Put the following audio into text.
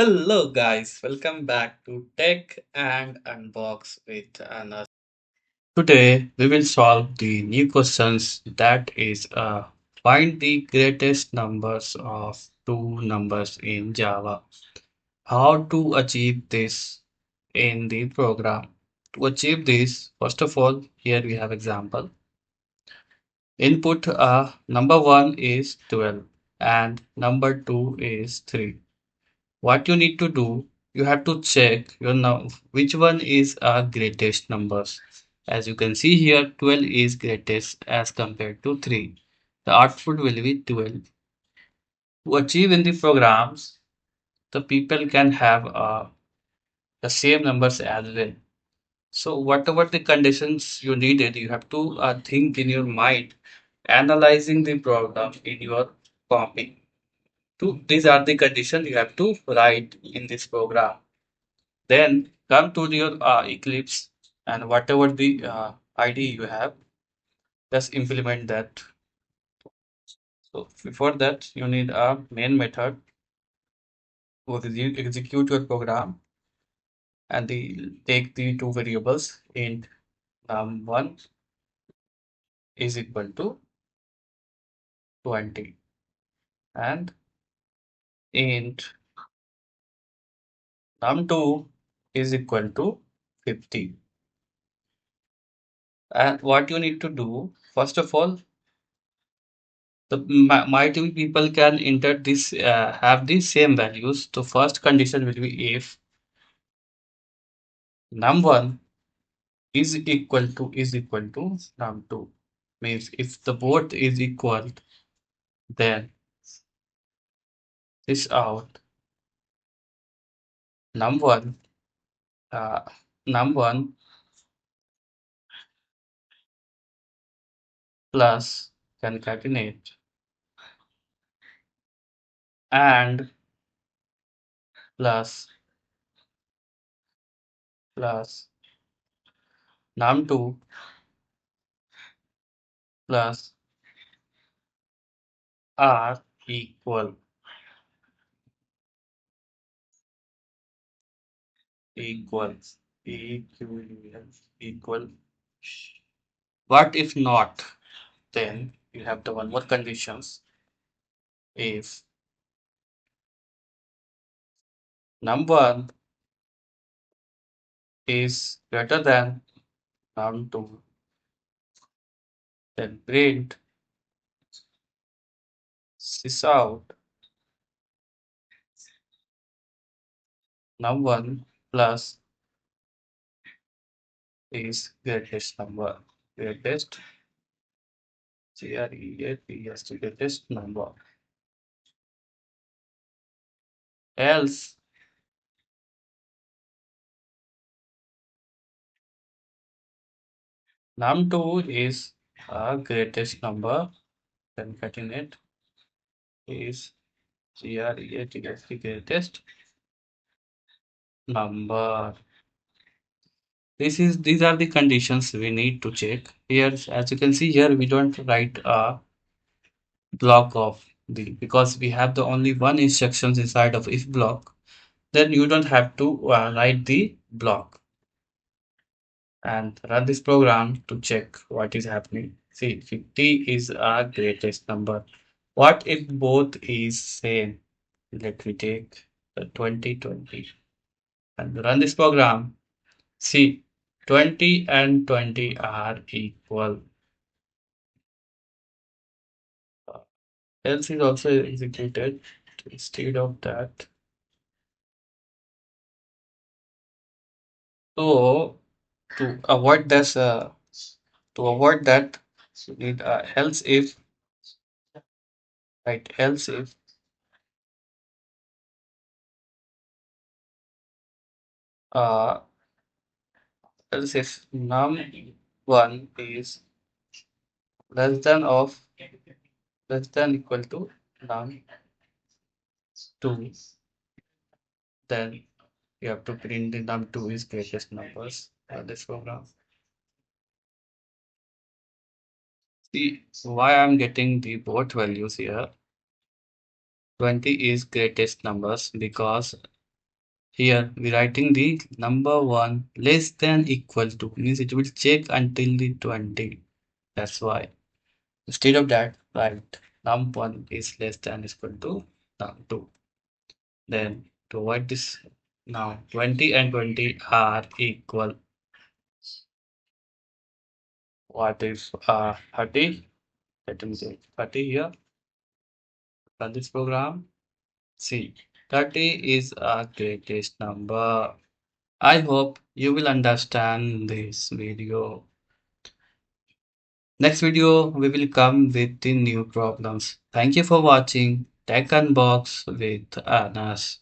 Hello guys, welcome back to Tech and Unbox with Anna. Today we will solve the new questions that is find the greatest numbers of two numbers in Java. How to achieve this in the program. To achieve this, first of all, here we have example. Input number 1 is 12 and number 2 is 3. What you need to do, you have to check which one is greatest numbers. As you can see here, 12 is greatest as compared to 3. The output will be 12. To achieve in the programs, the people can have the same numbers as well. So whatever the conditions you needed, you have to think in your mind, analyzing the program in your copy. These are the conditions you have to write in this program. Then come to your Eclipse and whatever the ID you have, just implement that. So before that, you need a main method to execute your program and take the two variables int num1 is equal to 20 and int num2 is equal to 50. And what you need to do, first of all, the multiple people can enter this have the same values. The first condition will be if num1 is equal to num2, means if the both is equal, then this out num1 uh, num1 plus concatenate and plus plus num2 plus are equal equals equal. What if not? Then you have the one more conditions. If num1 is greater than num2, then print sys out num1 plus is greatest number. Greatest greatest number. Else num2 is a greatest number, then concatenate is greatest number. These are the conditions we need to check. Here, as you can see here, we don't write a block of the because we have the only one instructions inside of if block. Then you don't have to write the block and run this program to check what is happening. See, 50 is our greatest number. What if both is same? Let me take the 2020 and run this program. See, 20 and 20 are equal. Else is also executed instead of that. So to avoid that, you need else if, right? Uh, else if num1 is less than of less than equal to num2, then you have to print the num2 is greatest numbers for this program. See why I'm getting the both values here. 20 is greatest numbers because Here we writing the number one less than equal to means it will check until the 20. That's why. Instead of that, write num1 is less than equal to num2. Then to avoid this now 20 and 20 are equal. What is 30? Let me say 30 here. Run this program. See, 30 is a greatest number. I hope you will understand this video. Next video, we will come with the new problems. Thank you for watching Tech Unbox with Anas.